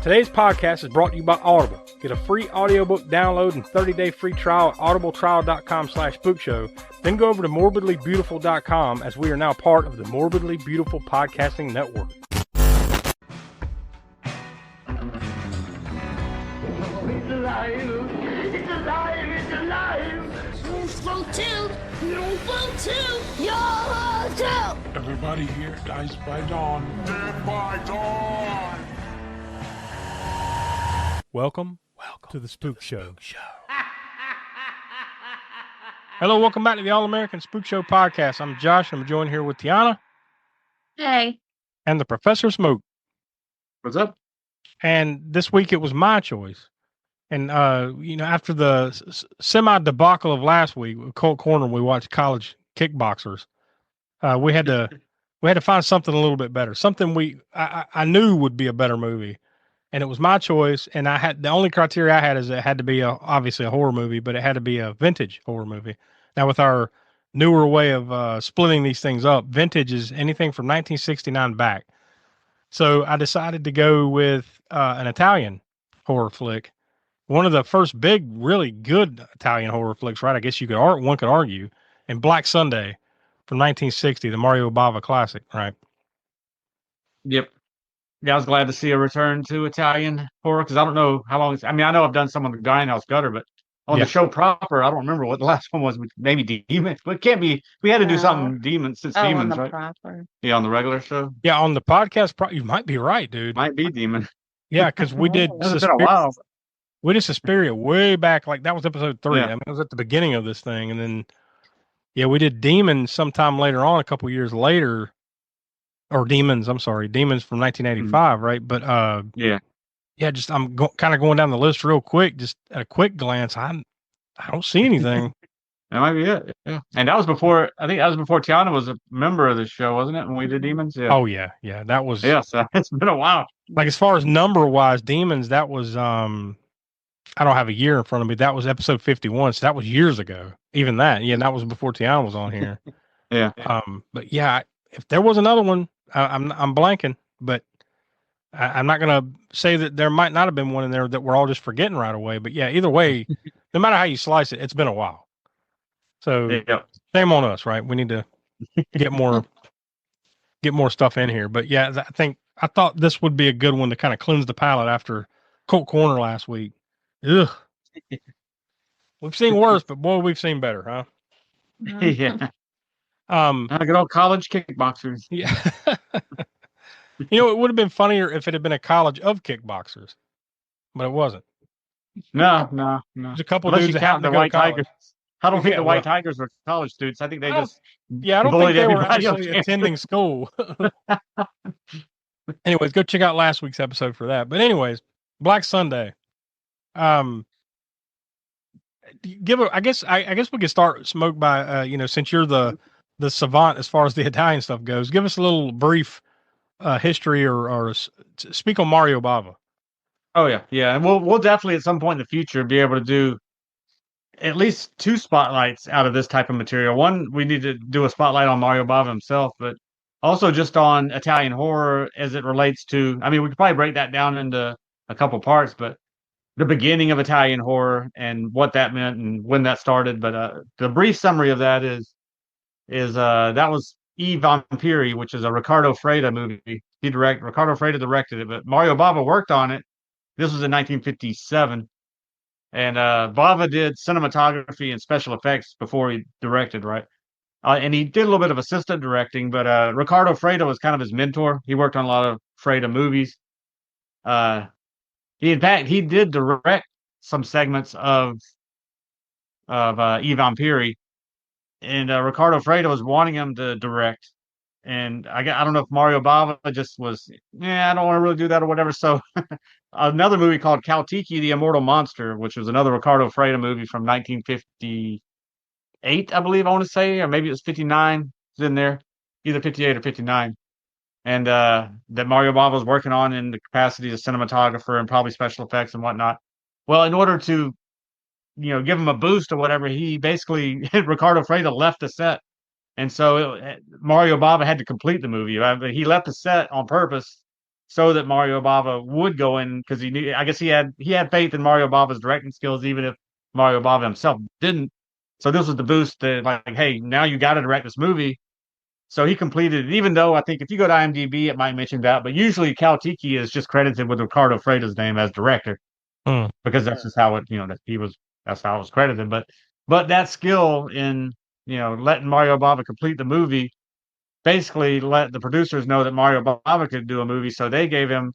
Today's podcast is brought to you by Audible. Get a free audiobook download and 30-day free trial at audibletrial.com/spookshow. Then go over to morbidlybeautiful.com as we are now part of the Morbidly Beautiful Podcasting Network. Oh, it's alive! It's alive! It's alive! You'll float too! You'll float too! You'll too! Everybody here dies by dawn. Dead by dawn! Welcome to the Spook Show. Hello, welcome back to the All-American Spook Show podcast. I'm Josh. I'm joined here with Tiana. Hey. And the Professor Smoke. What's up? And this week it was my choice. And, after the semi-debacle of last week, with Colt Corner, we watched College Kickboxers. We had to find something a little bit better. Something I knew would be a better movie. And it was my choice, and the only criteria I had is it had to be obviously a horror movie, but it had to be a vintage horror movie. Now, with our newer way of splitting these things up, vintage is anything from 1969 back. So I decided to go with an Italian horror flick, one of the first big, really good Italian horror flicks, right? I guess one could argue, and Black Sunday from 1960, the Mario Bava classic, right? Yep. Yeah, I was glad to see a return to Italian horror because I don't know how long. I know I've done some on the Grindhouse Gutter, but on the show proper, I don't remember what the last one was. Maybe Demons, but it can't be. We had to do something Demons since Demons, on the right? Proper. Yeah, on the regular show. Yeah, on the podcast, you might be right, dude. Might be Demon. Yeah, because we did. It's been a while. We did Suspiria way back, like that was episode 3. Yeah. I mean, it was at the beginning of this thing, and then we did Demons sometime later on, a couple years later. Or Demons from 1985, right? But just I'm kind of going down the list real quick, just at a quick glance. I don't see anything. That might be it. Yeah, and that was before. I think that was before Tiana was a member of the show, wasn't it? When we did Demons. Yeah. Oh yeah, that was. Yeah, so it's been a while. Like as far as number wise, Demons. That was I don't have a year in front of me. That was episode 51, so that was years ago. Even that, that was before Tiana was on here. Yeah. But yeah, if there was another one. I'm blanking, but I'm not going to say that there might not have been one in there that we're all just forgetting right away. But yeah, either way, no matter how you slice it, it's been a while. So shame on us, right? We need to get more stuff in here. But yeah, I thought this would be a good one to kind of cleanse the palate after Colt Corner last week. Ugh. We've seen worse, but boy, we've seen better, huh? Yeah. Good old College Kickboxers. Yeah. It would have been funnier if it had been a college of kickboxers, but it wasn't. No. There's a couple Unless dudes you that count happened the to go White to college. Tigers. I don't think the White Tigers were college students. I think they just I don't think bullied they were everybody actually else. attending school. Anyways, go check out last week's episode for that. But anyways, Black Sunday. I guess we could start Smoke by since you're the savant as far as the Italian stuff goes. Give us a little brief history or speak on Mario Bava. Oh yeah, and we'll definitely at some point in the future be able to do at least 2 spotlights out of this type of material. One, we need to do a spotlight on Mario Bava himself, but also just on Italian horror as it relates to. I mean, we could probably break that down into a couple parts, but the beginning of Italian horror and what that meant and when that started. But the brief summary of that is that was I Vampiri, which is a Riccardo Freda movie. Riccardo Freda directed it, but Mario Bava worked on it. This was in 1957, and Bava did cinematography and special effects before he directed, right? And he did a little bit of assistant directing, but Riccardo Freda was kind of his mentor. He worked on a lot of Freda movies. He did direct some segments of I Vampiri. And Riccardo Freda was wanting him to direct, and I don't know if Mario Bava just was, I don't want to really do that or whatever. So another movie called Caltiki, the Immortal Monster, which was another Riccardo Freda movie from 1958, I believe I want to say, or maybe it was 59. It's in there, either 58 or 59. And that Mario Bava was working on in the capacity of cinematographer and probably special effects and whatnot. Well, in order to give him a boost or whatever, he basically Riccardo Freda left the set, and so Mario Bava had to complete the movie. He left the set on purpose so that Mario Bava would go in because he knew. I guess he had faith in Mario Bava's directing skills, even if Mario Bava himself didn't. So this was the boost that, like, hey, now you got to direct this movie. So he completed it, even though I think if you go to IMDb, it might mention that, but usually Cal Tiki is just credited with Ricardo Freda's name as director because that's just how it, that's how it was credited. But that skill in, letting Mario Bava complete the movie basically let the producers know that Mario Bava could do a movie. So they gave him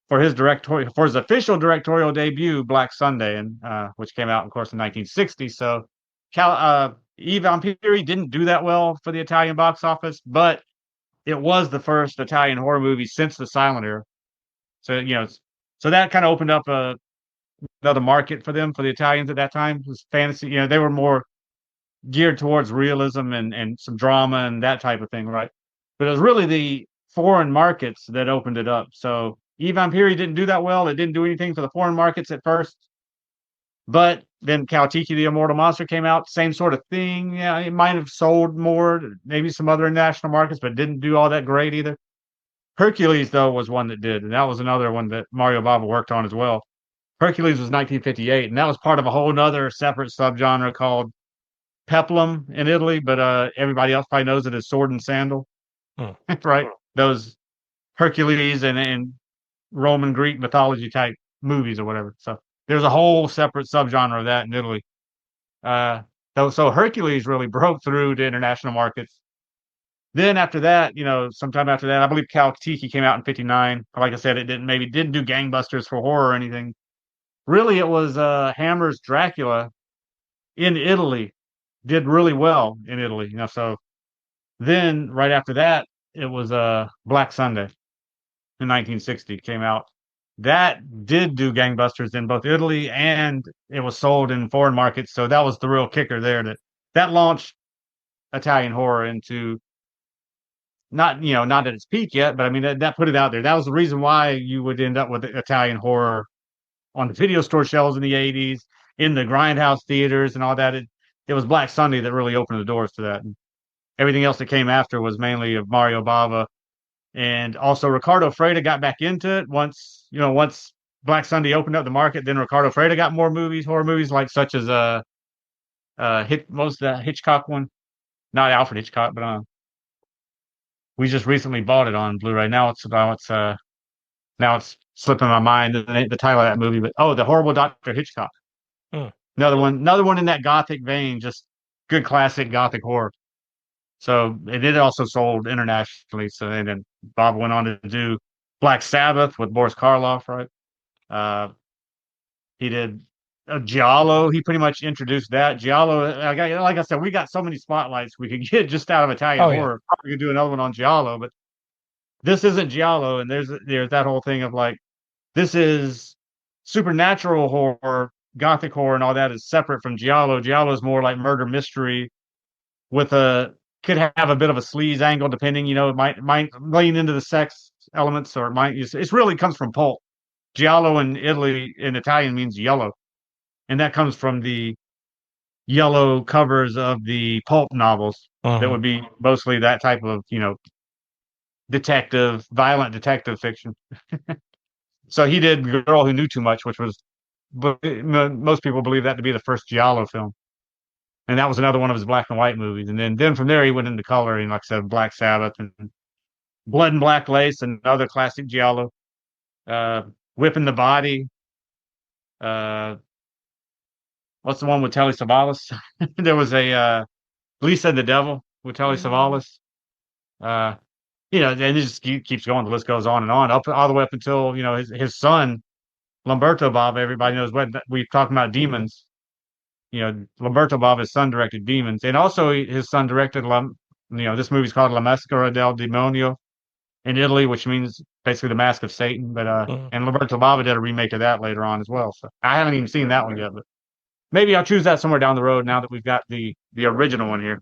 for his official directorial debut, Black Sunday, and which came out, of course, in 1960. So I Vampiri didn't do that well for the Italian box office, but it was the first Italian horror movie since the silent era. So so that kind of opened up another market for them, for the Italians at that time. It was fantasy. They were more geared towards realism and some drama and that type of thing, right? But it was really the foreign markets that opened it up. So I Vampiri didn't do that well. It didn't do anything for the foreign markets at first. But then Kautiki, the Immortal Monster, came out, same sort of thing. Yeah, it might have sold more, maybe some other international markets, but didn't do all that great either. Hercules, though, was one that did, and that was another one that Mario Bava worked on as well. Hercules was 1958, and that was part of a whole other separate subgenre called peplum in Italy, but everybody else probably knows it as sword and sandal, right? Those Hercules and Roman Greek mythology type movies or whatever. So there's a whole separate subgenre of that in Italy. So Hercules really broke through to international markets. Then after that, sometime after that, I believe Cal Tiki came out in '59. Like I said, it didn't do gangbusters for horror or anything. Really, it was Hammer's Dracula in Italy did really well in Italy. So then right after that, it was Black Sunday in 1960 came out. That did do gangbusters in both Italy and it was sold in foreign markets. So that was the real kicker there that launched Italian horror into not at its peak yet, but I mean that put it out there. That was the reason why you would end up with Italian horror on the video store shelves in the 80s, in the grindhouse theaters and all that. It was Black Sunday that really opened the doors to that. And everything else that came after was mainly of Mario Bava. And also Ricardo Freda got back into it once Black Sunday opened up the market. Then Ricardo Freda got more horror movies, like such as most of the Hitchcock one, not Alfred Hitchcock, but we just recently bought it on Blu-ray. Now it's slipping my mind the title of that movie, but The Horrible Dr. Hitchcock. Another one in that gothic vein, just good classic gothic horror. So it also sold internationally. So and then Bob went on to do Black Sabbath with Boris Karloff, right? He did Giallo. He pretty much introduced that. Giallo, like I said, we got so many spotlights we could get just out of Italian horror. Probably could do another one on Giallo, but this isn't Giallo, and there's that whole thing of like, this is supernatural horror, gothic horror, and all that is separate from Giallo. Giallo is more like murder mystery with could have a bit of a sleaze angle, depending. It might lean into the sex elements, or it really comes from pulp. Giallo in Italian means yellow, and that comes from the yellow covers of the pulp novels. That would be mostly that type of violent detective fiction. So he did Girl Who Knew Too Much, which was, most people believe that to be the first Giallo film. And that was another one of his black and white movies. And then from there, he went into coloring, like I said, Black Sabbath and Blood and Black Lace, and other classic Giallo. Whipping the Body. What's the one with Telly Savalas? There was a Lisa and the Devil with Telly Savalas. And it just keeps going. The list goes on and on, all the way up until his son, Lamberto Bava. Everybody knows what we're talking about. Demons. Lamberto Bava's son directed Demons, and also his son directed this movie's called La Maschera del Demonio in Italy, which means basically the Mask of Satan. But and Lamberto Bava did a remake of that later on as well. So I haven't even seen that one yet, but maybe I'll choose that somewhere down the road now that we've got the original one here.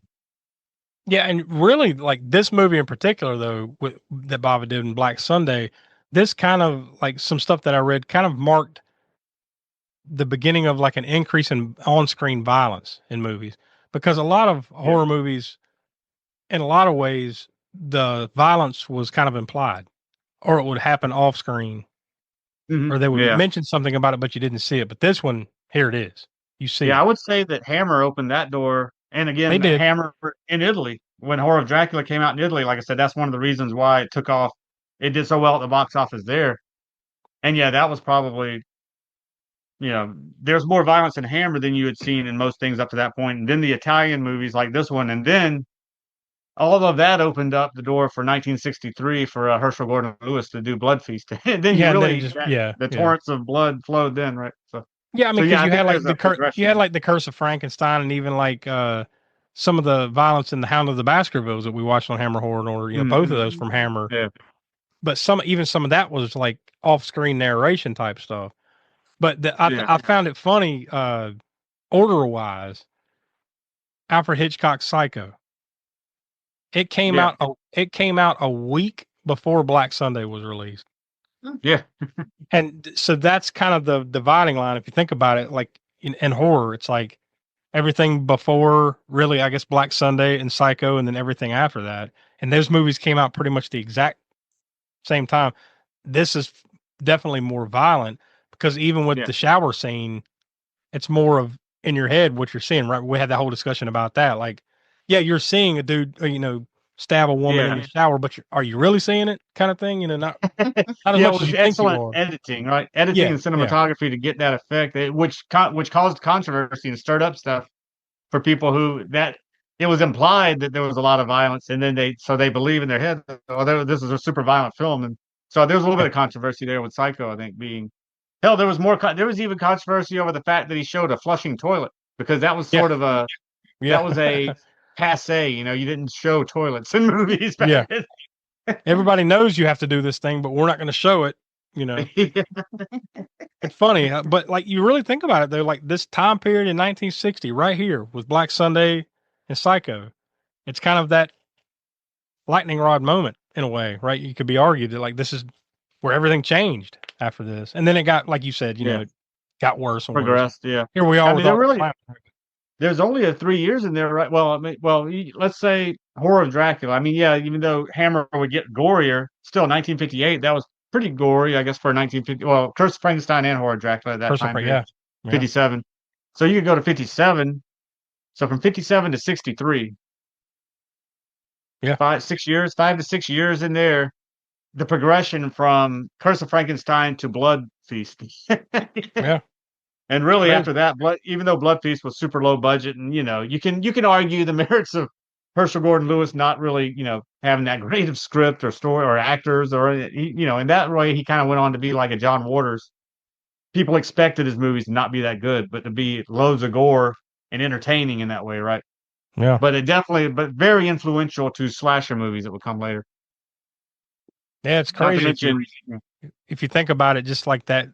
Yeah, and really, like this movie in particular, though, that Bava did in Black Sunday, this kind of like some stuff that I read kind of marked the beginning of like an increase in on-screen violence in movies, because a lot of horror movies, in a lot of ways, the violence was kind of implied, or it would happen off screen, or they would Yeah. mention something about it, but you didn't see it. But this one, here it is. You see Yeah, it. I would say that Hammer opened that door. And They again, did. Hammer in Italy, when Horror of Dracula came out in Italy, like I said, that's one of the reasons why it took off. It did so well at the box office there. And yeah, that was probably, there's more violence in Hammer than you had seen in most things up to that point. And then the Italian movies like this one. And then all of that opened up the door for 1963 for Herschel Gordon Lewis to do Blood Feast. And then Yeah, and then it just the torrents of blood flowed then, right? So, yeah. I so mean, yeah, because I you think had like there's a you had progression. like the Curse of Frankenstein, and even like some of the violence in the Hound of the Baskervilles that we watched on Hammer Horror, or both of those from Hammer. Yeah. But some of that was like off screen narration type stuff. But I found it funny, order wise. Alfred Hitchcock's Psycho. It came Yeah. out. It came out a week before Black Sunday was released. Yeah. And so that's kind of the dividing line. If you think about it, like in horror, it's like everything before really, I guess, Black Sunday and Psycho, and then everything after that. And those movies came out pretty much the exact same time. This is definitely more violent because even with the shower scene, it's more of in your head what you're seeing, right? We had that whole discussion about that. Like, yeah, you're seeing a dude, stab a woman in the shower, but are you really seeing it? Kind of thing, not as much as you think you excellent are. editing, right? Editing and cinematography to get that effect, which caused controversy and stirred up stuff for people who that it was implied that there was a lot of violence, and then they believe in their head, oh, this is a super violent film, and so there was a little bit of controversy there with Psycho. I think being hell, there was more. There was even controversy over the fact that he showed a flushing toilet because that was sort of that was a passe. You didn't show toilets in movies back then. Everybody knows you have to do this thing, but we're not going to show it. It's funny, but like you really think about it, though, like this time period in 1960, right here with Black Sunday and Psycho, it's kind of that lightning rod moment in a way, right? You could be argued that like this is where everything changed after this, and then it got, like you said, it got worse and progressed. worse. Yeah, here we are. There's only a 3 years in there, right? Well, let's say Horror of Dracula. I mean, yeah, even though Hammer would get gorier, still 1958, that was pretty gory, I guess, for 1950. Well, Curse of Frankenstein and Horror of Dracula at that time period. 57. So you could go to 57. So from 57 to 63. Yeah. 5 to 6 years in there. The progression from Curse of Frankenstein to Blood Feast. Yeah. And really, after that, even though Blood Feast was super low budget, and you can argue the merits of Herschel Gordon Lewis not really having that great of script or story or actors, or in that way he kind of went on to be like a John Waters. People expected his movies to not be that good, but to be loads of gore and entertaining in that way, right? Yeah. But very influential to slasher movies that would come later. Yeah, it's crazy. If you think about it, just like that,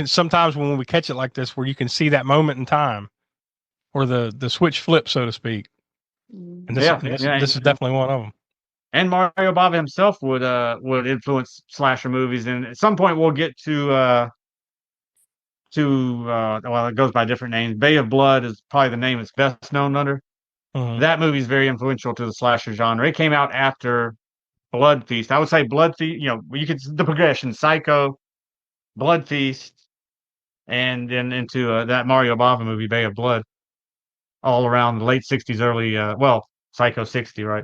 sometimes when we catch it like this, where you can see that moment in time, or the switch flip, so to speak. And this is definitely one of them. And Mario Bava himself would influence slasher movies, and at some point we'll get to it goes by different names. Bay of Blood is probably the name it's best known under. Mm-hmm. That movie is very influential to the slasher genre. It came out after Blood Feast. I would say Blood Feast, you could the progression, Psycho, Blood Feast, and then into that Mario Bava movie, Bay of Blood, all around the late 60s, early, Psycho 60, right?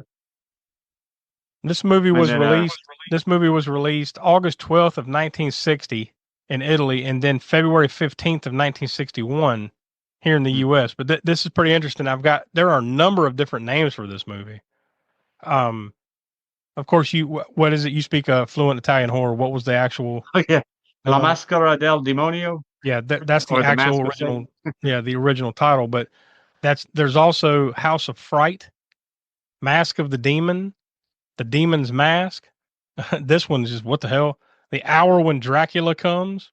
This movie was released August 12th of 1960 in Italy, and then February 15th of 1961 here in the U.S. But this is pretty interesting. There are a number of different names for this movie. Of course, what is it? You speak fluent Italian horror. What was the actual? Oh, yeah. La Maschera del Demonio. Yeah, that's the actual original. Yeah, the original title. But there's also House of Fright, Mask of the Demon, The Demon's Mask. This one's just what the hell? The Hour When Dracula Comes.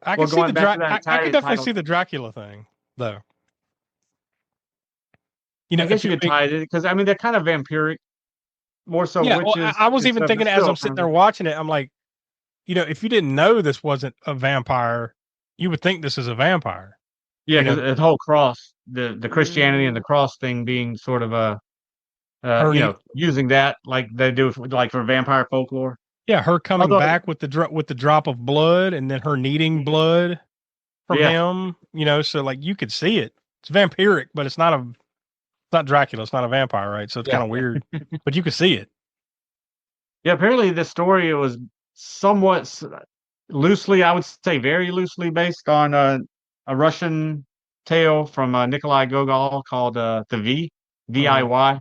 I can definitely see the Dracula thing though. I guess you could tie it because I mean they're kind of vampiric, more so. Yeah, witches. I was even thinking as I'm sitting there watching it, I'm like, if you didn't know this wasn't a vampire, you would think this is a vampire. Yeah, because the whole cross, the Christianity and the cross thing being sort of a Her need, using that like they do like for vampire folklore. yeah, her coming Although, back with the drop of blood, and then her needing blood from yeah, him. So like you could see it. It's vampiric, but it's not Dracula. It's not a vampire, right? So it's yeah, kind of weird, but you could see it. yeah. Apparently, this story was somewhat loosely, I would say, very loosely based on a Russian tale from Nikolai Gogol called the Hmm. VIY.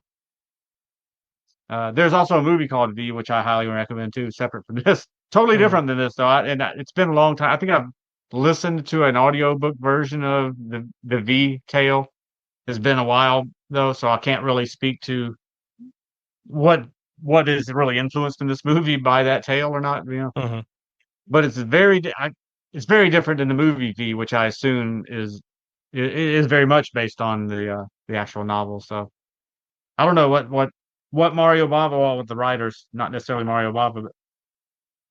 There's also a movie called V, which I highly recommend too, separate from this. Totally Hmm. different than this, though. It's been a long time. I think I've listened to an audiobook version of the V tale. It's been a while though, so I can't really speak to what what is really influenced in this movie by that tale or not. Hmm. But it's very different than the movie V, which I assume is very much based on the actual novel. So I don't know what Mario Bava, well, with the writers, not necessarily Mario Bava, but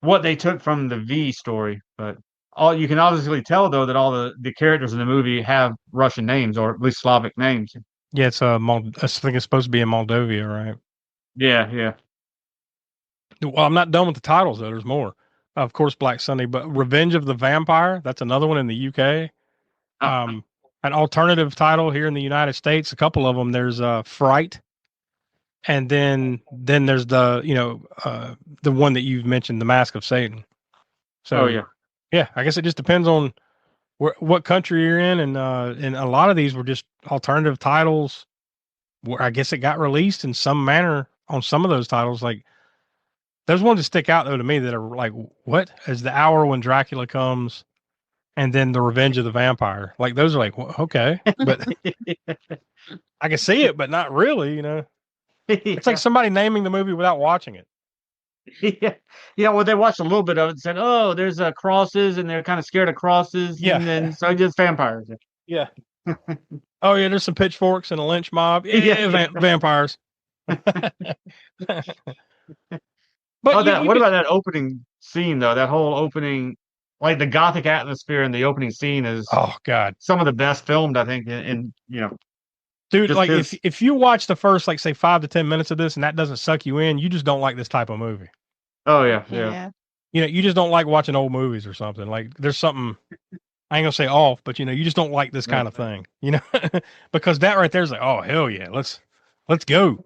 what they took from the V story. But all you can obviously tell though that all the characters in the movie have Russian names or at least Slavic names. Yeah, it's I think it's supposed to be in Moldavia, right? Yeah, yeah. Well, I'm not done with the titles though. There's more. Of course, Black Sunday, but Revenge of the Vampire. That's another one in the UK. Ah, An alternative title here in the United States. A couple of them. There's Fright, and then there's the one that you've mentioned, The Mask of Satan. oh So yeah. yeah, I guess it just depends on what country you're in, and a lot of these were just alternative titles. Where I guess it got released in some manner on some of those titles. Like there's ones that stick out though to me that are like, what is the hour when Dracula comes, and then the Revenge of the Vampire? Like those are like, okay, but I can see it, but not really. It's like Yeah. somebody naming the movie without watching it. Yeah. Yeah, well, they watched a little bit of it and said, "Oh, there's crosses," and they're kind of scared of crosses, Yeah, and then so just vampires. yeah. Oh yeah, there's some pitchforks and a lynch mob. Yeah, Yeah, yeah. vampires. But Oh, you that. you What could, about that opening scene though? That whole opening, like the gothic atmosphere in the opening scene, is oh god, some of the best filmed, I think. In dude, just like if his. if you watch the first like say 5 to 10 minutes of this and that doesn't suck you in, you just don't like this type of movie. Oh yeah, yeah, Yeah. You just don't like watching old movies or something. Like there's something I ain't gonna say off, but you just don't like this yeah. kind of thing. Because that right there is like, oh hell yeah, let's go.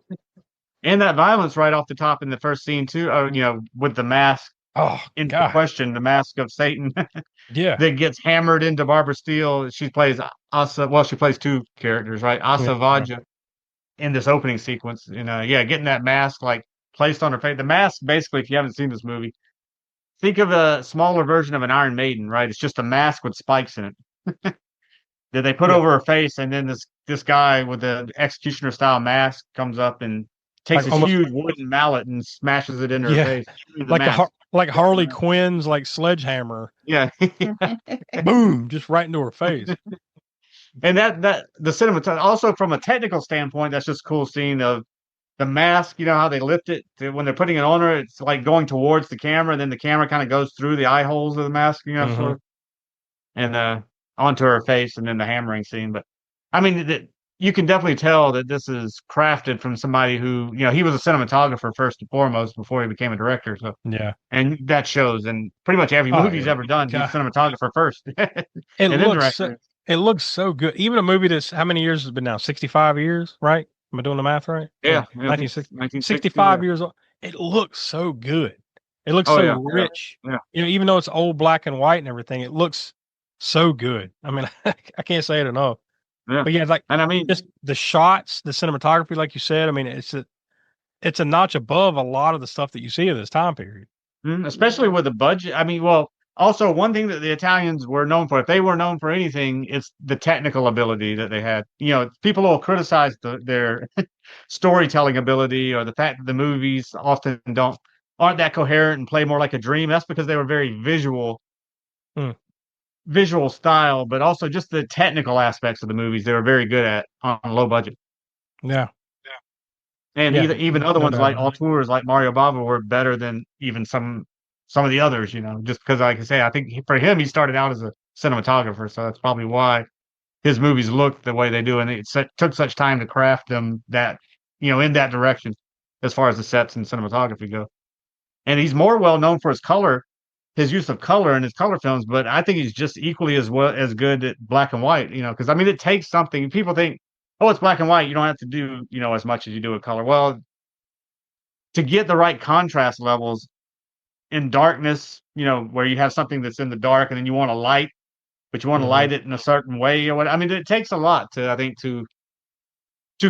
And that violence right off the top in the first scene too. With the mask Oh in god, question, the mask of Satan. yeah, That gets hammered into Barbara Steele. She plays Asa. Well, she plays two characters, right? Asa yeah. Vaja in this opening sequence. Yeah, getting that mask like placed on her face. The mask, basically, if you haven't seen this movie, think of a smaller version of an Iron Maiden, right? It's just a mask with spikes in it that they put Yeah. over her face, and then this guy with the executioner style mask comes up and takes Like this almost, huge wooden mallet and smashes it into her yeah, face. Through the like mask. like Harley Quinn's like sledgehammer, Yeah. boom, just right into her face. And that the cinema also from a technical standpoint, that's just a cool scene of the mask. You know how they lift it when they're putting it on her, it's like going towards the camera, and then the camera kind of goes through the eye holes of the mask, sort Hmm. of, and onto her face, and then the hammering scene. But I mean, you can definitely tell that this is crafted from somebody who, he was a cinematographer first and foremost before he became a director. So, Yeah. and that shows in pretty much every Oh movie he's yeah. ever done. He's God, cinematographer first, and it then looks so, director. it looks so good. Even a movie that's how many years has it been now? 65 years, right? Am I doing the math right? Yeah, yeah, I think 1960, 1960. 65 Yeah. years old. It looks so good. It looks Oh so yeah, yeah, rich. yeah. Even though it's old black and white and everything, it looks so good. I mean, I can't say it enough. Yeah. But yeah, like And I mean, just the shots, the cinematography, like you said. I mean, it's a notch above a lot of the stuff that you see of this time period. especially with the budget. I mean, well, also one thing that the Italians were known for, if they were known for anything, it's the technical ability that they had. People will criticize their storytelling ability or the fact that the movies often aren't that coherent and play more like a dream. That's because they were very Hmm. visual style, but also just the technical aspects of the movies they were very good at on low budget. Yeah, And yeah, even other no ones doubt like about it. auteurs like Mario Bava were better than even some of the others, just because, like I say, I think for him, he started out as a cinematographer, so that's probably why his movies look the way they do, and it took such time to craft them that in that direction as far as the sets and cinematography go. And he's more well known for his use of color in his color films, but I think he's just equally as good at black and white, because I mean it takes something. People think, oh, it's black and white, you don't have to do, as much as you do with color. Well, to get the right contrast levels in darkness, where you have something that's in the dark and then you want to light, but you want to light it in a certain way or what. I mean, it takes a lot I think to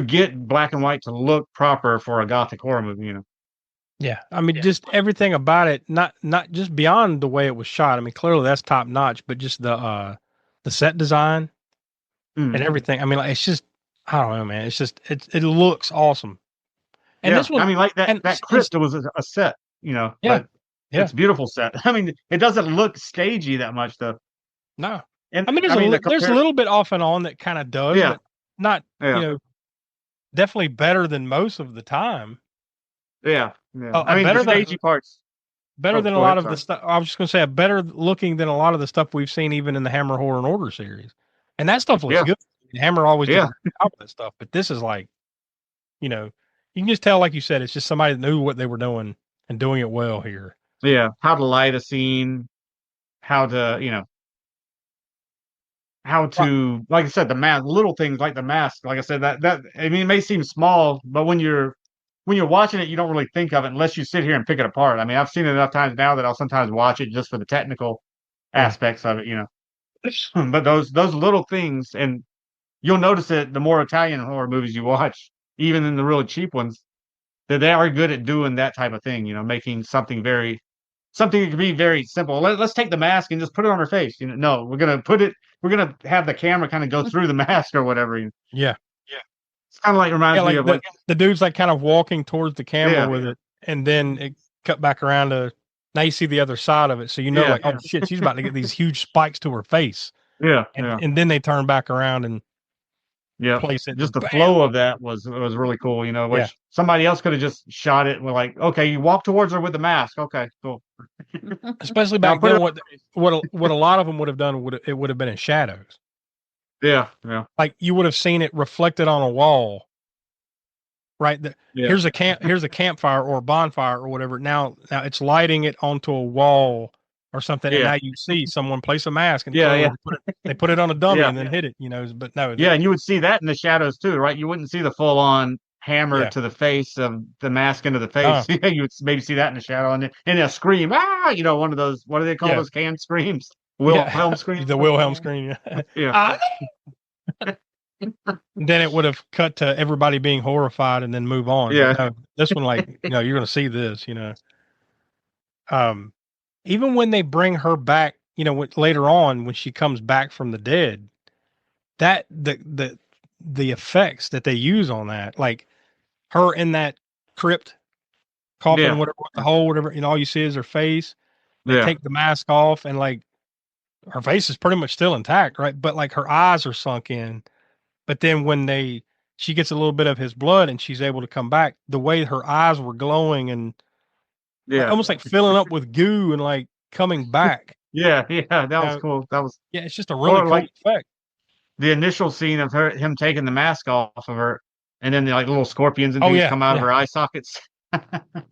get black and white to look proper for a gothic horror movie. Yeah, I mean, just everything about it, not just beyond the way it was shot. I mean, clearly that's top notch, but just the set design and everything. I mean, like, it's just, I don't know, man. It's just it looks awesome. And this one, I mean, like that crypt was a set, yeah, but it's a beautiful set. I mean, it doesn't look stagey that much though. No, and I mean, there's a little bit off and on that kind of does, but not, definitely better than most of the time. Yeah. I mean, the stagey parts. Better than a lot of the stuff. I was just going to say, better looking than a lot of the stuff we've seen even in the Hammer Horror and Order series. And that stuff looks good. Hammer always did a good job with that stuff, but this is like, you can just tell, like you said, it's just somebody that knew what they were doing and doing it well here. Yeah, how to light a scene, how to, like I said, the mask, little things like the mask. Like I said, that I mean, it may seem small, but when you're watching it, you don't really think of it unless you sit here and pick it apart. I mean, I've seen it enough times now that I'll sometimes watch it just for the technical aspects of it, But those little things, and you'll notice it the more Italian horror movies you watch, even in the really cheap ones, that they are good at doing that type of thing, making something that can be very simple. Let's take the mask and just put it on her face. No, we're gonna have the camera kind of go through the mask or whatever. Yeah. It's kind of like reminds me of the dude's like kind of walking towards the camera with it, and then it cut back around to now you see the other side of it, so like, oh shit, she's about to get these huge spikes to her face. And then they turn back around and place it. Just the flow of that was really cool, which somebody else could have just shot it with like, okay, you walk towards her with the mask. Okay, cool. Especially back then, what a lot of them would have done would have been in shadows. Yeah. Like you would have seen it reflected on a wall, right? Here's a campfire or a bonfire or whatever. Now it's lighting it onto a wall or something, and now you see someone place a mask and they put it on a dummy and then hit it, But no, and you would see that in the shadows too, right? You wouldn't see the full on hammer to the face of the mask into the face. You would maybe see that in the shadow, and a scream, one of those. What do they call those canned screams? Wilhelm scream. The Wilhelm scream. Then it would have cut to everybody being horrified and then move on. Yeah. No, this one, like, you're going to see this, even when they bring her back, later on, when she comes back from the dead, that the effects that they use on that, like her in that crypt coffin, whatever, the hole, whatever, all you see is her face. They take the mask off and like her face is pretty much still intact, right? But like her eyes are sunk in. But then when she gets a little bit of his blood and she's able to come back, the way her eyes were glowing and almost like filling up with goo and like coming back. That was cool. That was it's just a really cool effect. The initial scene of him taking the mask off of her, and then the like little scorpions and things come out of her eye sockets.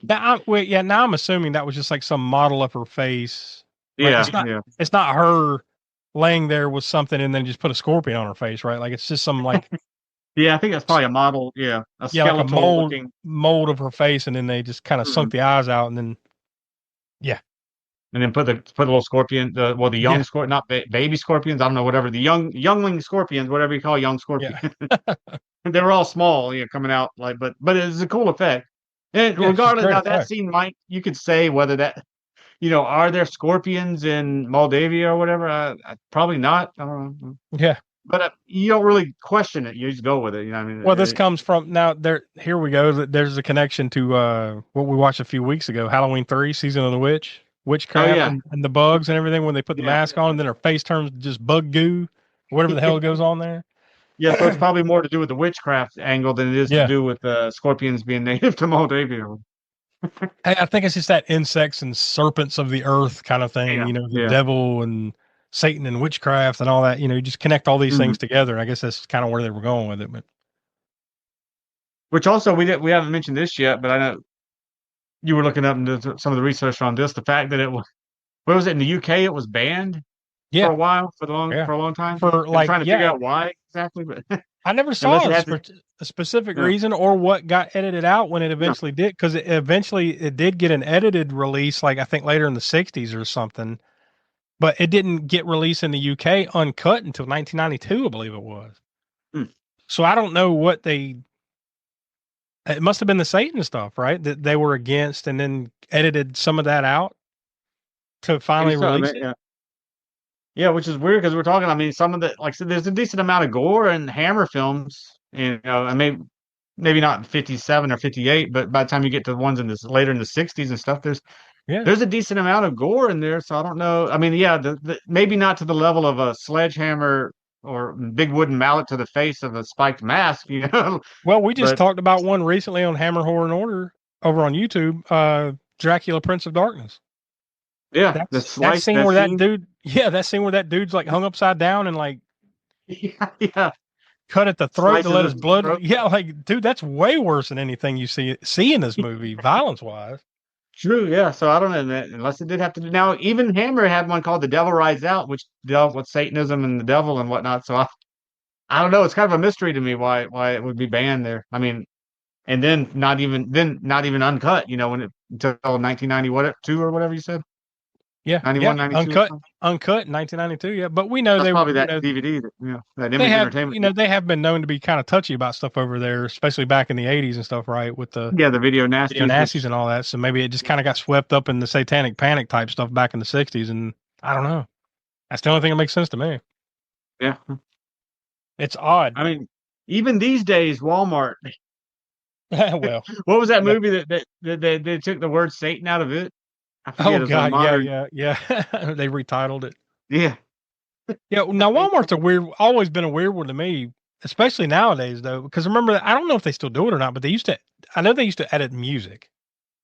Now I'm assuming that was just like some model of her face. Like, it's not her laying there with something and then just put a scorpion on her face, right? Like it's just some like I think that's probably a model, a skeletal like a mold of her face, and then they just kind of sunk the eyes out, and then and then put the little scorpion, the young scorpion, not baby scorpions, I don't know, whatever, the youngling scorpions, whatever you call young scorpion. They were all small, coming out like, but it's a cool effect. And regardless of that scene, Mike, you could say whether that, are there scorpions in Moldavia or whatever? Probably not. I don't know. Yeah. But you don't really question it. You just go with it. You know what I mean? Well, this comes from now. Here we go. There's a connection to what we watched a few weeks ago, Halloween 3, Season of the Witchcraft, and the bugs and everything. When they put the mask on, and then her face turns just bug goo, whatever the hell goes on there. Yeah, so it's probably more to do with the witchcraft angle than it is to do with scorpions being native to Moldavia. I think it's just that insects and serpents of the earth kind of thing. The devil and Satan and witchcraft and all that, you just connect all these things together. I guess that's kind of where they were going with it. But Which also we haven't mentioned this yet, but I know you were looking up into some of the research on this. The fact that it was, where was it in the UK? It was banned for Yeah, a while, yeah. for a long time. For I'm like, trying to figure yeah, out why exactly, but I never unless saw it a, had to, a specific yeah, reason or what got edited out when it yeah. eventually did, because it did get an edited release, like I think later in the '60s or something, but it didn't get released in the UK uncut until 1992, I believe it was. Hmm. So I don't know what they. It must have been the Satan stuff, right? That they were against, and then edited some of that out to Maybe finally so. I release mean, it. yeah. Yeah, which is weird because we're talking. I mean, some of the like I said, there's a decent amount of gore in Hammer films, and maybe not 57 or 58, but by the time you get to the ones in this later in the 60s and stuff, Yeah. there's a decent amount of gore in there. So I don't know. I mean, yeah, maybe not to the level of a sledgehammer or big wooden mallet to the face of a spiked mask, Well, we just but talked about one recently on Hammer Horror and Order over on YouTube. Dracula, Prince of Darkness. yeah, the That's that slice scene that where that scene, dude, yeah, that scene where that dude's like hung upside down and like yeah, yeah, cut at the throat to slices let his his blood. throat. Yeah, like dude, that's way worse than anything you see in this movie, violence wise. True, yeah. So I don't know unless it did have to do. Now, even Hammer had one called The Devil Rides Out, which dealt with Satanism and the devil and whatnot. So I don't know. It's kind of a mystery to me why it would be banned there. I mean, and then not even uncut. When it until 1990 what two or whatever you said, Yeah, yeah, 91, 92 or uncut, something. uncut in 1992. Yeah, but we know That's they, probably that DVD, that they Image have, Entertainment. they have been known to be kind of touchy about stuff over there, especially back in the '80s and stuff, right? With the Yeah, the video video nasties, nasties which and all that. So maybe it just kind of got swept up in the satanic panic type stuff back in the '60s, and I don't know. That's the only thing that makes sense to me. yeah. It's odd. I mean, even these days, Walmart. Well, What was that yeah. movie that they took the word Satan out of it? I forget. Oh It was a god, yeah, modern. yeah, yeah. They retitled it. Yeah. Yeah. Now Walmart's always been a weird one to me, especially nowadays though, because remember, I don't know if they still do it or not, but they used to. I know they used to edit music,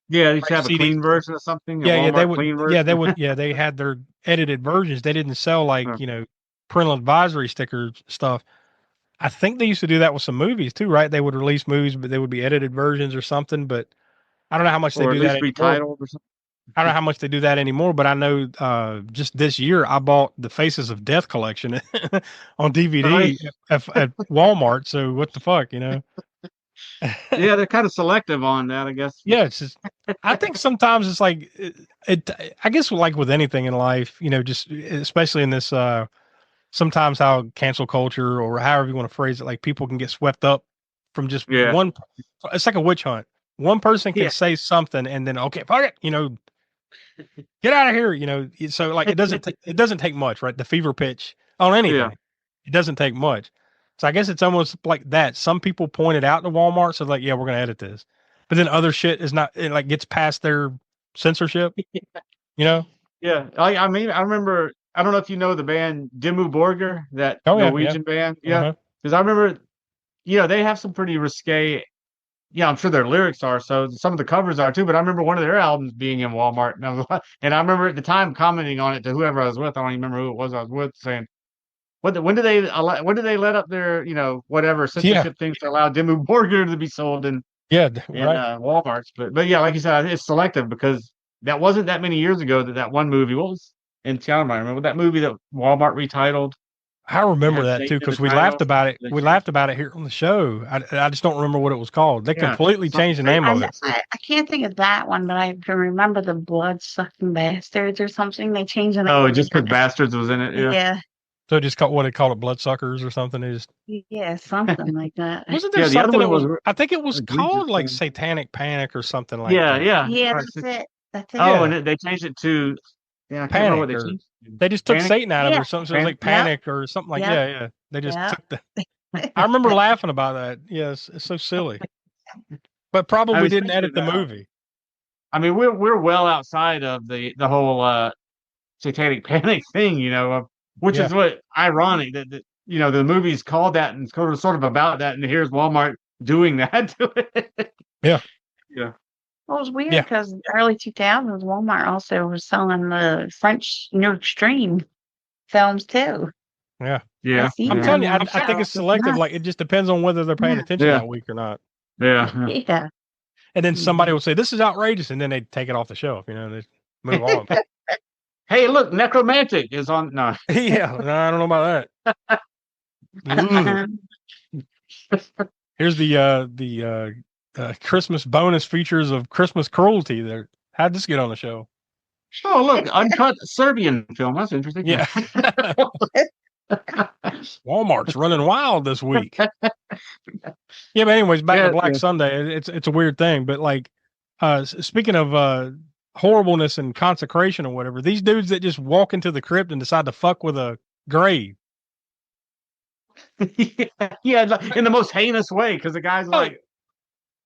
Yeah, they used to like have a CDs. clean version of something, a Yeah, yeah, they Walmart would. clean Yeah, version. they would. Yeah, they had their edited versions. They didn't sell like Uh, parental advisory sticker stuff. I think they used to do that with some movies too, right? They would release movies, but they would be edited versions or something. But I don't know how much they or at do that least anymore. retitled or something. I don't know how much they do that anymore, but I know just this year I bought the Faces of Death collection on DVD Nice. at Walmart. So what the fuck, Yeah, they're kind of selective on that, I guess. Yeah, it's just. I think sometimes it's like I guess like with anything in life, just especially in this. Sometimes how cancel culture or however you want to phrase it, like people can get swept up from just Yeah. one. It's like a witch hunt. One person can Yeah. say something and then okay, fuck it, get out of here. So like it doesn't take much, right? The fever pitch on Yeah. anything, it doesn't take much. So I guess it's almost like that. Some people point it out to Walmart, so like, yeah, we're gonna edit this, but then other shit is not. It like gets past their censorship. You know? Yeah. I mean, I remember, I don't know if you know the band Dimmu Borgir, that Oh yeah, yeah. Norwegian band. Yeah. Uh-huh. Because I remember, they have some pretty risque. Yeah, I'm sure their lyrics are. So some of the covers are too. But I remember one of their albums being in Walmart, and I remember at the time commenting on it to whoever I was with. I don't even remember who it was I was with, saying, when do they let up their whatever Yeah, censorship things to allow Dimmu Borgir to be sold yeah, in right. Walmarts? But yeah, like you said, it's selective because that wasn't that many years ago that one movie, what was in town? I remember that movie that Walmart retitled. I It remember had that too Satan in the because we laughed title. about it. They We changed. laughed about it here on the show. I just don't remember what it was called. They Yeah, completely something changed the name Satan. of it. I can't think of that one, but I can remember the blood sucking bastards or something. They changed the Oh, name. just because Bastards was in it. Yeah, Yeah, So just called what they call it, bloodsuckers or something. They just yeah, something like that. wasn't there yeah. The other something one that was. was I think it was egregious. called like Satanic Panic or something like Yeah, that. yeah. Yeah, Right, that's it. That's it. oh, Yeah, and they changed it to, yeah, I can't remember what Panic they or changed it to. they just took Panic. Satan out of it Yeah. or something. So it was like Yep. Panic or something like Yep. yeah, yeah. They just Yep. took the. I remember laughing about that. Yes, it's so silly, but I probably mean, didn't especially edit the now. movie. I mean, we're well outside of the whole satanic panic thing, which Yeah, is what ironic that the movie's called that and sort of about that, and here's Walmart doing that to it. yeah, Yeah, Well, it was weird yeah, because early 2000s, Walmart also was selling the French New Extreme films too. yeah. yeah, I seen I'm yeah. telling you, them on I think show. it's selective. Yeah. Like it just depends on whether they're paying Yeah. attention Yeah. that week or not. Yeah. Yeah. And then somebody Mhm. will say, "This is outrageous," and then they take it off the shelf. They move on. Hey, look, Necromantic is on. No. Yeah, no, I don't know about that. Ugh. Here's the Christmas bonus features of Christmas cruelty. There, how'd this get on the show? Oh, look, uncut Serbian film. That's interesting. Yeah, Walmart's running wild this week. Yeah, but anyways, back to Black Sunday. It's a weird thing, but like, speaking of horribleness and consecration or whatever, these dudes that just walk into the crypt and decide to fuck with a grave. Yeah, in the most heinous way, because the guy's like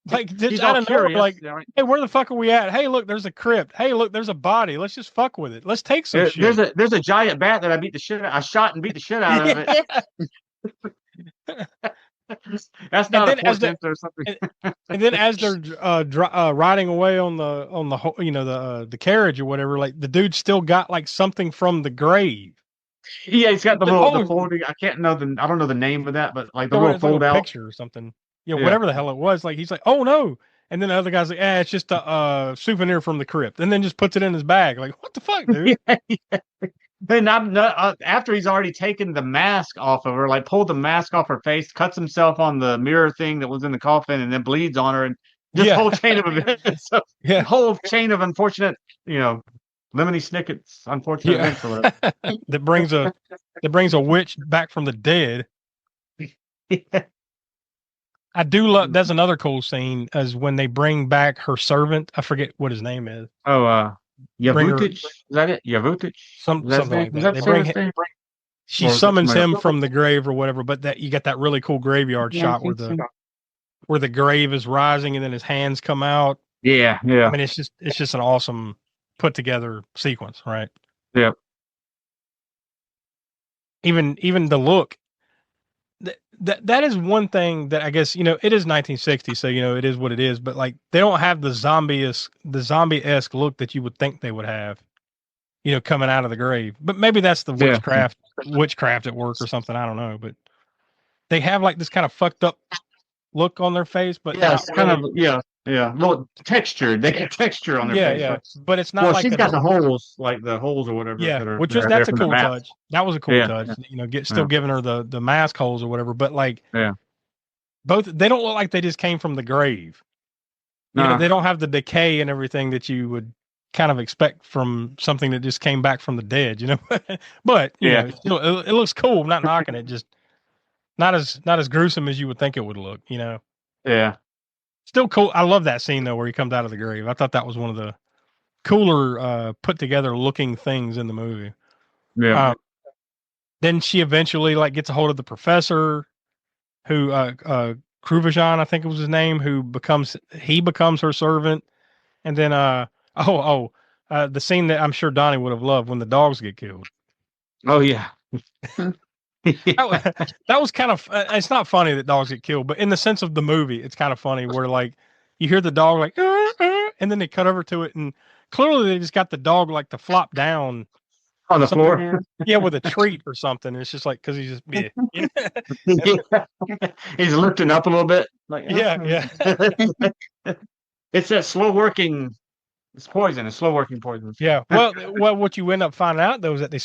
just he's out all of nowhere, curious. like, Yeah, right. hey, where the fuck are we at? Hey, look, there's a crypt. Hey, look, there's a body. Let's just fuck with it. Let's take some shit. There's a giant bat that I shot and beat the shit out of it. That's not a portent or something. And then as they're riding away on the carriage or whatever, like the dude still got like something from the grave. Yeah, he's got the folding. I don't know the name of that, but like the little fold out picture or something. Yeah, whatever the hell it was. Like he's like, oh no. And then the other guy's like, it's just a souvenir from the crypt, and then just puts it in his bag. Like, what the fuck, dude? Then after he's already taken the mask off of her, like pulled the mask off her face, cuts himself on the mirror thing that was in the coffin, and then bleeds on her, and this whole chain of events. So, whole chain of unfortunate, Lemony Snicket's unfortunate events or whatever. that brings a witch back from the dead. I do love. That's another cool scene, is when they bring back her servant. I forget what his name is. Oh, Yavutic? Is that it? Yavutic? Something like that. They bring him, she summons him from the grave or whatever, but that you get that really cool graveyard shot where the grave is rising and then his hands come out. Yeah. I mean, it's just an awesome put together sequence, right? Yep. Even the look. That is one thing that I guess, it is 1960, so it is what it is, but like they don't have the zombie-esque look that you would think they would have, coming out of the grave. But maybe that's the witchcraft at work or something, I don't know, but they have like this kind of fucked up look on their face, but it's kind of well, textured. They get texture on their face. Yeah, but it's not like she's got the holes or whatever. Yeah, that's a cool touch. That was a cool touch. Still giving her the mask holes or whatever, but like both they don't look like they just came from the grave. They don't have the decay and everything that you would kind of expect from something that just came back from the dead, But it looks cool. I'm not knocking it, just not as gruesome as you would think it would look, Yeah. Still cool. I love that scene though, where he comes out of the grave. I thought that was one of the cooler, put together looking things in the movie. Yeah. Then she eventually like gets a hold of the professor, who Kruvajan, I think it was his name, who becomes her servant. And then the scene that I'm sure Donnie would have loved, when the dogs get killed. Oh yeah. That was kind of, it's not funny that dogs get killed, but in the sense of the movie, it's kind of funny where like you hear the dog like, and then they cut over to it, and clearly they just got the dog like to flop down on the floor. Yeah, with a treat or something. It's just like, because he's just he's lifting up a little bit. Like, yeah. It's that slow working. It's poison. It's slow working poison. Yeah. Well, what you end up finding out though is that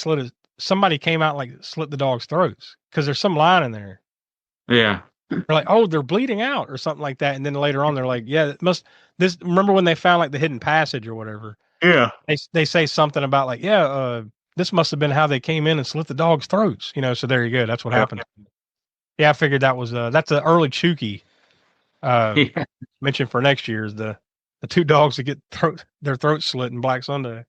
somebody came out and like slit the dog's throats, because there's some line in there. Yeah. They're like, oh, they're bleeding out or something like that, and then later on they're like, yeah, remember when they found like the hidden passage or whatever? Yeah. They say something about like, this must have been how they came in and slit the dog's throats, so there you go. That's what happened. Yeah, I figured that was that's an early Chucky mentioned for next year, is the two dogs that get their throats slit in Black Sunday.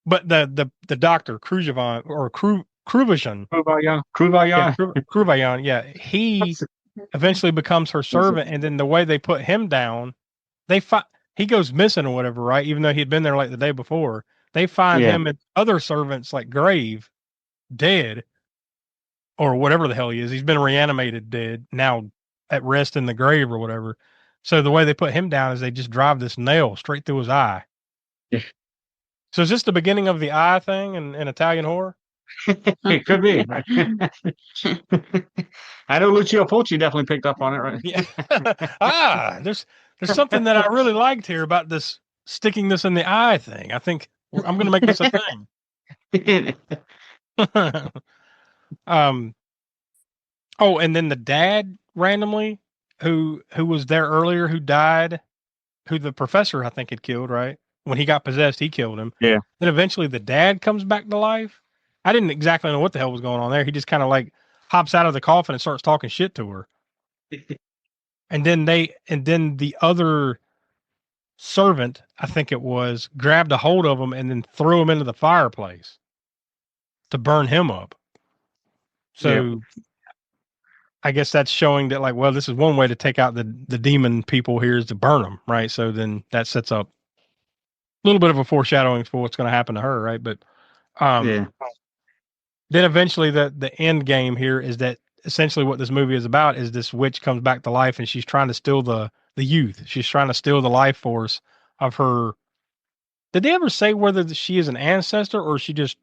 But the doctor Kruvajan or Kruvajan, he eventually becomes her servant, and then the way they put him down, he goes missing or whatever, right? Even though he'd been there like the day before, they find him and other servants like grave, dead, or whatever the hell he is. He's been reanimated, dead, now at rest in the grave or whatever. So the way they put him down is they just drive this nail straight through his eye. Yeah. So is this the beginning of the eye thing in Italian horror? It could be. I know Lucio Fulci definitely picked up on it, right? Yeah. There's something that I really liked here about this sticking this in the eye thing. I think I'm going to make this a thing. um. Oh, and then the dad randomly, who was there earlier, who died, who the professor I think had killed. Right when he got possessed, he killed him. Yeah. Then eventually the dad comes back to life. I didn't exactly know what the hell was going on there. He just kind of like hops out of the coffin and starts talking shit to her. And then the other servant, I think it was, grabbed a hold of him and then threw him into the fireplace to burn him up. So I guess that's showing that, like, well, this is one way to take out the demon people here is to burn them, right? So then that sets up a little bit of a foreshadowing for what's going to happen to her, right? But then eventually the end game here is that essentially what this movie is about is this witch comes back to life and she's trying to steal the youth. She's trying to steal the life force of her. Did they ever say whether she is an ancestor or she just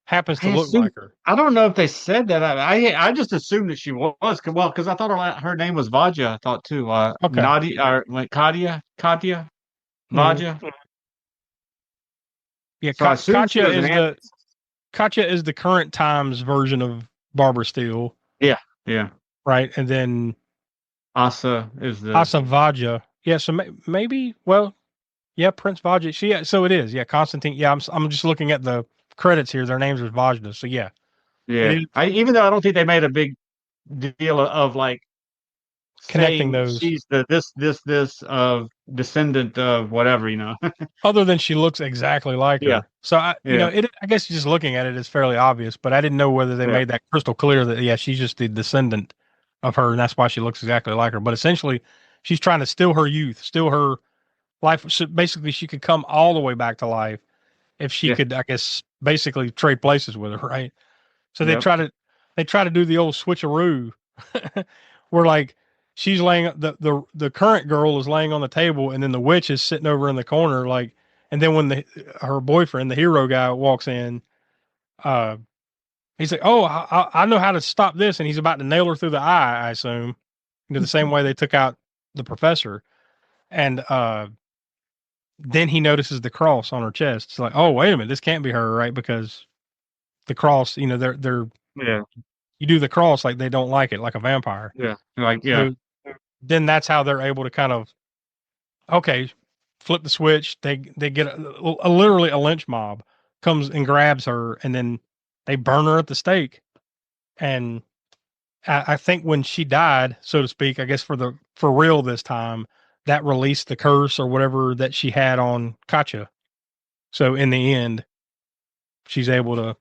happens to look like her? I don't know if they said that. I just assumed that she was. Well, because I thought her name was Vaja. I thought too. Okay. Nadia or like Katia Vaja. Yeah, So I assumed she Katya was an Katya is the current times version of Barbara Steele. Yeah. Right, and then Asa is the Asa Vaja. Yeah, so maybe. Well, yeah, Prince Vaja. So it is. Yeah, Constantine. Yeah, I'm just looking at the credits here. Their names are Vajda. So yeah. Even though I don't think they made a big deal of like Connecting saying those. she's the this descendant of whatever, you know. Other than she looks exactly like Yeah. her. So I guess just looking at it is fairly obvious, but I didn't know whether they made that crystal clear that she's just the descendant of her, and that's why she looks exactly like her. But essentially, she's trying to steal her youth, steal her life. So basically, she could come all the way back to life if she could, I guess, basically trade places with her, right? So they try to do the old switcheroo, where like she's laying the current girl is laying on the table, and then the witch is sitting over in the corner, like. And then when her boyfriend, the hero guy, walks in, he's like, "Oh, I know how to stop this," and he's about to nail her through the eye. I assume, the same way they took out the professor, and then he notices the cross on her chest. It's like, "Oh, wait a minute, this can't be her, right?" Because the cross, they're you do the cross like they don't like it, like a vampire. So then that's how they're able to kind of flip the switch. They get a literally a lynch mob comes and grabs her, and then they burn her at the stake. And I think when she died, so to speak, I guess for real this time, that released the curse or whatever that she had on Katya. So in the end, she's able to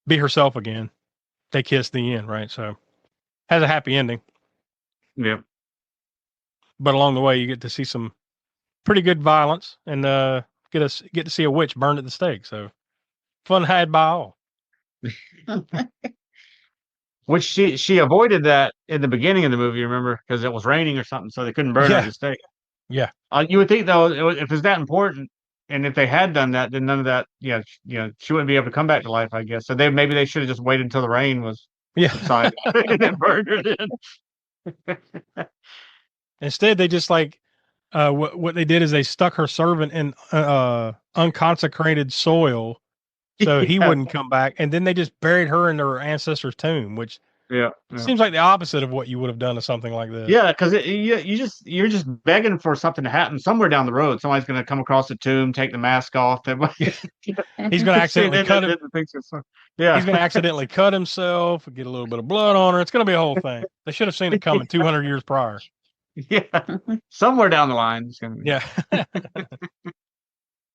be herself again. They kiss the end, right? So has a happy ending. Yep. But along the way, you get to see some pretty good violence and get to see a witch burned at the stake. So fun had by all. Which she avoided that in the beginning of the movie, remember, because it was raining or something, so they couldn't burn her at the stake. Yeah. You would think though, if it's that important, and if they had done that, then none of that, she wouldn't be able to come back to life, I guess. So maybe they should have just waited until the rain was subsided and then burned her then. Instead, they just like what they did is they stuck her servant in unconsecrated soil, so he wouldn't come back, and then they just buried her in her ancestor's tomb, which seems like the opposite of what you would have done to something like this. Yeah, because you're just begging for something to happen somewhere down the road. Somebody's going to come across the tomb, take the mask off. He's going to accidentally cut him. Yeah, he's going to accidentally cut himself, get a little bit of blood on her. It's going to be a whole thing. They should have seen it coming 200 years prior. Yeah, somewhere down the line. It's gonna be. Yeah.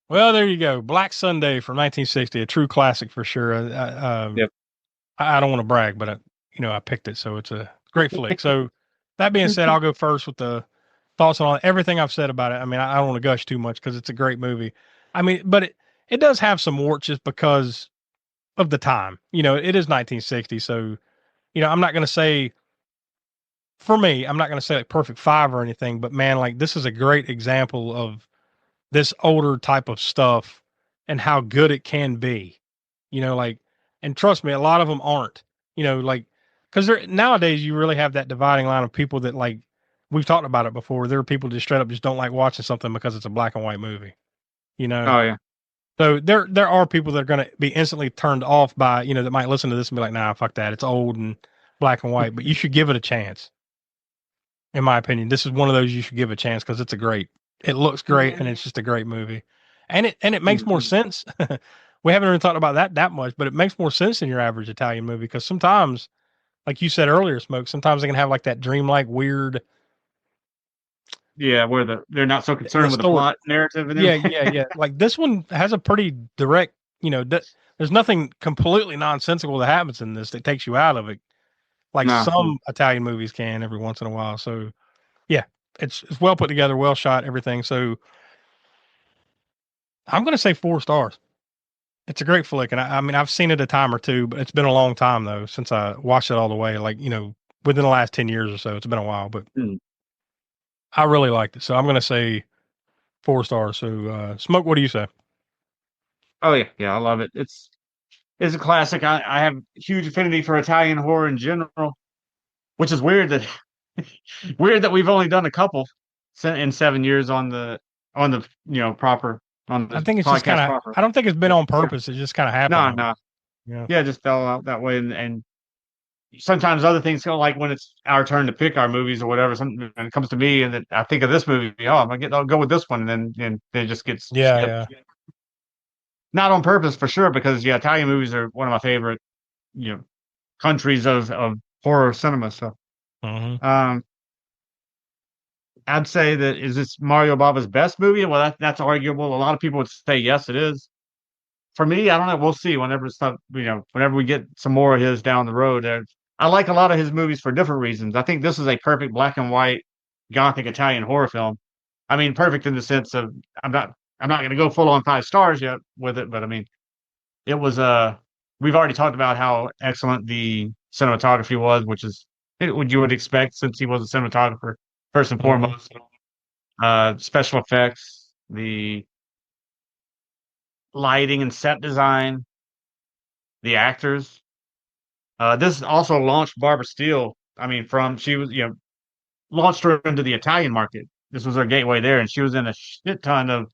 Well, there you go. Black Sunday from 1960, a true classic for sure. Yep. I don't want to brag, but I picked it, so it's a great flick. So that being said, I'll go first with the thoughts on everything I've said about it. I mean, I don't want to gush too much because it's a great movie. I mean, but it does have some warts just because of the time. It is 1960, so I'm not going to say. For me, I'm not going to say like perfect 5 or anything, but man, like this is a great example of this older type of stuff and how good it can be. You know, like, and trust me, a lot of them aren't. You know, like, because nowadays you really have that dividing line of people that like we've talked about it before. There are people just straight up just don't like watching something because it's a black and white movie. You know, Oh yeah. so there are people that are going to be instantly turned off by, you know, that might listen to this and be like, nah, fuck that, it's old and black and white. But you should give it a chance. In my opinion, this is one of those you should give a chance because it looks great and it's just a great movie, and it makes more sense. We haven't even talked about that much, but it makes more sense than your average Italian movie because sometimes, like you said earlier, Smoke, sometimes they can have like that dreamlike weird. Yeah, where they're not so concerned with the story. plot narrative and Yeah, everything. yeah. Like this one has a pretty direct, you know, there's nothing completely nonsensical that happens in this that takes you out of it, like No. some Italian movies can every once in a while. So yeah, it's well put together, well shot, everything. So I'm gonna say 4 stars. It's a great flick, and I mean I've seen it a time or two, but it's been a long time though since I watched it all the way. Like, you know, within the last 10 years or so, it's been a while, but Mm. I really liked it. So I'm gonna say 4 stars. So Smoke, what do you say? Oh yeah, I love it. It's a classic. I have huge affinity for Italian horror in general, which is weird that we've only done a couple in 7 years on the proper on I the think it's just kind podcast of. proper. I don't think it's been Yeah. on purpose. It just kind of happened No, that way. no. Yeah. Yeah, it just fell out that way, and sometimes other things go like when it's our turn to pick our movies or whatever. Something when it comes to me, and then I think of this movie. Oh, I'll go with this one, and it just gets Yeah. skipped. Not on purpose for sure, because yeah, Italian movies are one of my favorite, countries of horror cinema. So, Hmm. um, I'd say that is this Mario Bava's best movie? Well, that's arguable. A lot of people would say yes, it is. For me, I don't know. We'll see whenever stuff, whenever we get some more of his down the road. I like a lot of his movies for different reasons. I think this is a perfect black and white gothic Italian horror film. I mean, perfect in the sense of I'm not going to go full on 5 stars yet with it, but I mean, it was we've already talked about how excellent the cinematography was, which is what you would expect since he was a cinematographer first and Hmm. foremost. Special effects, the lighting and set design, the actors. This also launched Barbara Steele. I mean, she was, launched her into the Italian market. This was her gateway there, and she was in a shit ton of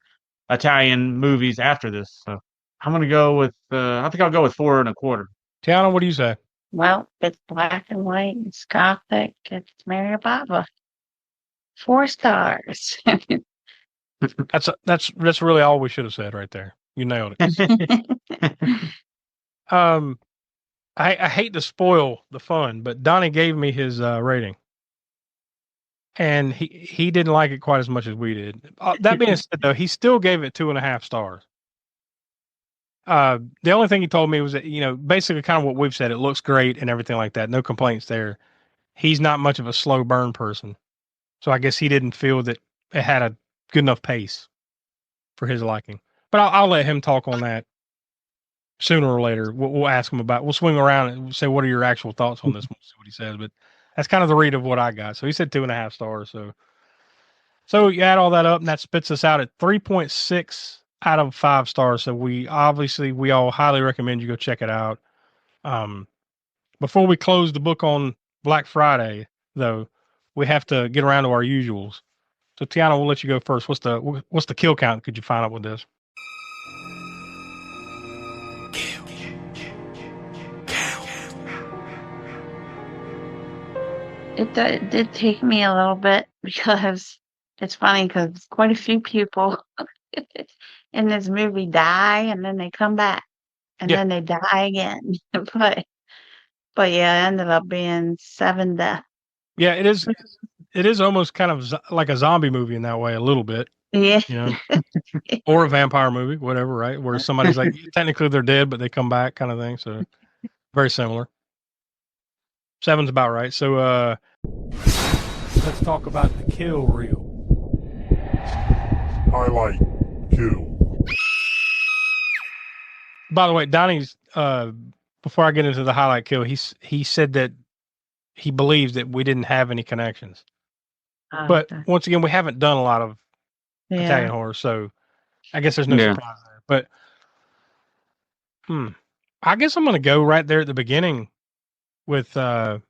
Italian movies after this. So I'm gonna go with, I think I'll go with 4.25. Tiana, what do you say? Well, it's black and white, it's gothic, it's Mario Bava. 4 stars. That's really all we should have said right there. You nailed it. Um, I hate to spoil the fun, but Donnie gave me his rating, and he didn't like it quite as much as we did. That being said, though, he still gave it 2.5 stars. The only thing he told me was that, you know, basically kind of what we've said. It looks great and everything like that. No complaints there. He's not much of a slow burn person, so I guess he didn't feel that it had a good enough pace for his liking. But I'll let him talk on that sooner or later. We'll ask him about. We'll swing around and say, "What are your actual thoughts on this one?" See what he says. But that's kind of the read of what I got. So he said 2.5 stars. So you add all that up, and that spits us out at 3.6 out of 5 stars. So we all highly recommend you go check it out. Um, Before we close the book on Black Friday, though, we have to get around to our usuals. So Tiana, we'll let you go first. What's the kill count? Could you find out with this? It did take me a little bit because it's funny because quite a few people in this movie die and then they come back and Yeah. then they die again. But yeah, it ended up being 7 deaths. Yeah, it is. It is almost kind of like a zombie movie in that way, a little bit, Yeah. you know, or a vampire movie, whatever, right? Where somebody's like, technically they're dead, but they come back, kind of thing. So very similar. 7's about right. So let's talk about the kill reel. Highlight. Kill. By the way, Donnie's before I get into the highlight kill, he said that he believes that we didn't have any connections. But Okay. once again, we haven't done a lot of Italian Yeah. horror, so I guess there's no Yeah. surprise there. But I guess I'm gonna go right there at the beginning with the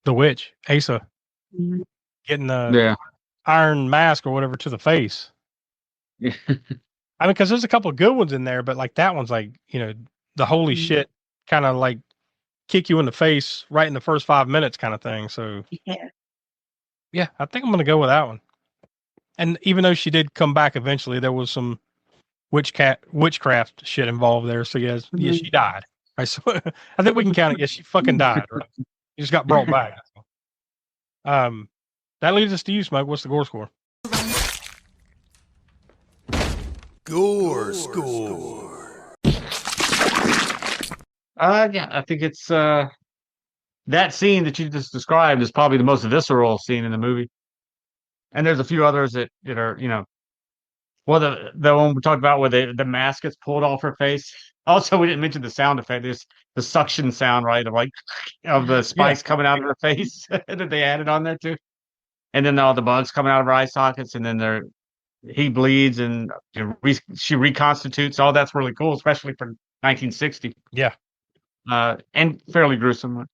witch Asa Mhm. getting the Yeah. iron mask or whatever to the face. Yeah. I mean, because there's a couple of good ones in there, but like that one's like, the holy Mhm. shit kind of like kick you in the face right in the first 5 minutes kind of thing. So Yeah. yeah, I think I'm gonna go with that one. And even though she did come back eventually, there was some witchcraft shit involved there. So yes, yeah, she Mhm. died. Right. So I think we can count it. Yes, she fucking died. Right? She just got brought back. Um, that leads us to you, Smoke. What's the gore score? Gore score. Yeah, I think it's that scene that you just described is probably the most visceral scene in the movie. And there's a few others that are, well, the one we talked about where the mask gets pulled off her face. Also, we didn't mention the sound effect. There's the suction sound, right, of the spikes coming out of her face that they added on there too. And then all the bugs coming out of her eye sockets, and then he bleeds and she reconstitutes. All that's really cool, especially for 1960. Yeah. And fairly gruesome.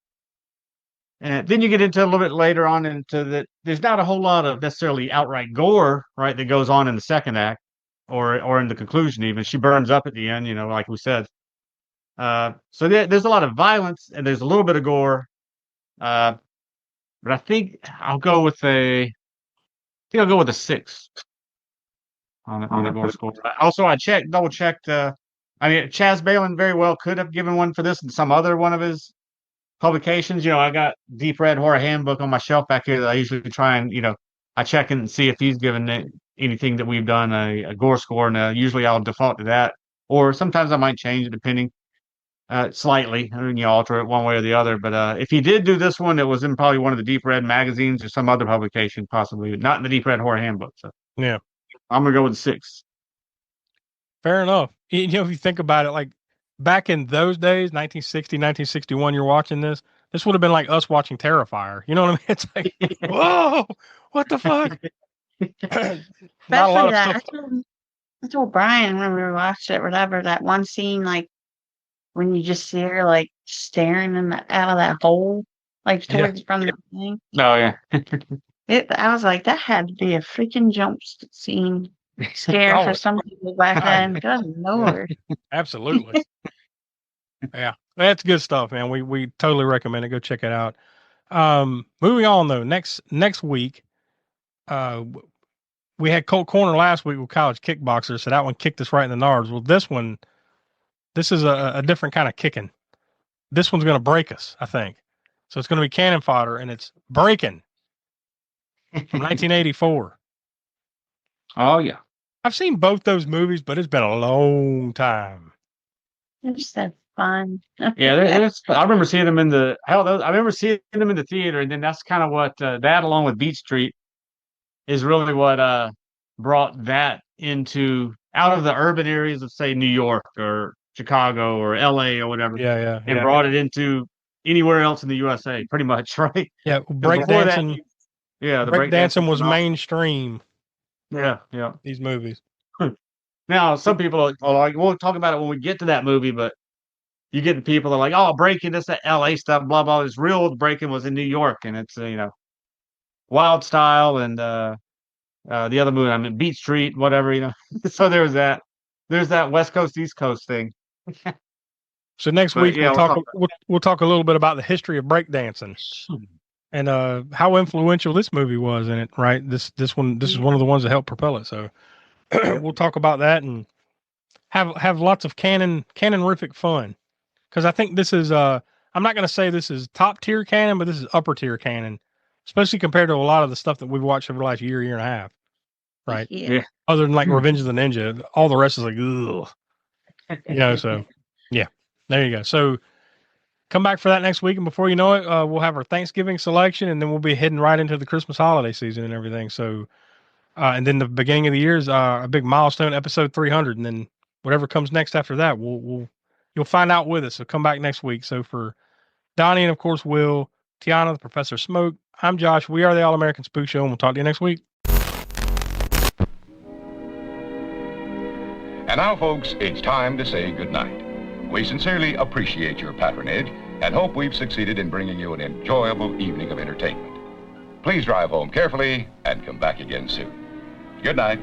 And then you get into a little bit later on into that. There's not a whole lot of necessarily outright gore, right, that goes on in the second act, or in the conclusion. Even she burns up at the end, like we said. So there's a lot of violence and there's a little bit of gore. But I think I'll go with a 6 on the gore score. Also, I double checked. I mean, Chaz Balin very well could have given one for this in some other one of his publications. I got Deep Red Horror Handbook on my shelf back here that I usually try and I check and see if he's given anything that we've done a gore score, and usually I'll default to that, or sometimes I might change it depending slightly. I mean, you alter it one way or the other. But if he did do this one, it was in probably one of the Deep Red magazines or some other publication, possibly not in the Deep Red Horror Handbook. So Yeah. I'm gonna go with 6. Fair enough. If you think about it, like back in those days, 1960, 1961, you're watching this would have been like us watching Terrifier. You know what I mean? It's like, whoa, what the fuck? Not a lot Especially of that. stuff. I told Brian when we watched it, whatever, that one scene, like when you just see her like staring out of that hole, like towards from the thing. Oh yeah. I was like, that had to be a freaking jump scene scare for some people back then. Good Lord. Absolutely. Yeah, that's good stuff, man. We totally recommend it. Go check it out. Moving on though, next week, we had Colt Corner last week with College Kickboxer, so that one kicked us right in the nards. Well, this is a different kind of kicking. This one's going to break us, I think. So it's going to be cannon fodder, and it's Breaking from 1984. Oh yeah. I've seen both those movies, but it's been a long time. It's so fun. Yeah, I remember seeing them I remember seeing them in the theater, and then that's kind of what that, along with Beat Street, is really what brought that into out of the urban areas of, say, New York or Chicago or LA or whatever, and brought it into anywhere else in the USA, pretty much, right? Yeah, breakdancing. Yeah, the breakdancing was mainstream. Yeah. These movies. Now, some people are like, we'll talk about it when we get to that movie, but you get the people that are like, oh, breaking, this, that LA stuff, blah, blah. It's real breaking was in New York, and it's, Wild Style and the other movie, I mean, Beat Street, whatever. So there's that West Coast, East Coast thing. So next week we'll talk a little bit about the history of breakdancing and how influential this movie was in it. Right, this is one of the ones that helped propel it. So we'll talk about that and have lots of canonific fun, because I think this is I'm not going to say this is top tier canon, but this is upper tier canon, especially compared to a lot of the stuff that we've watched over the last year and a half. Right. Yeah. Other than like Revenge of the Ninja, all the rest is like, ugh. So yeah, there you go. So come back for that next week, and before you know it, we'll have our Thanksgiving selection, and then we'll be heading right into the Christmas holiday season and everything. So, and then the beginning of the year is a big milestone, episode 300, and then whatever comes next after that, you'll find out with us. So come back next week. So for Donnie and of course Will, Tiana, the Professor Smoke, I'm Josh. We are the All American Spook Show, and we'll talk to you next week. And now, folks, it's time to say goodnight. We sincerely appreciate your patronage and hope we've succeeded in bringing you an enjoyable evening of entertainment. Please drive home carefully and come back again soon. Good night.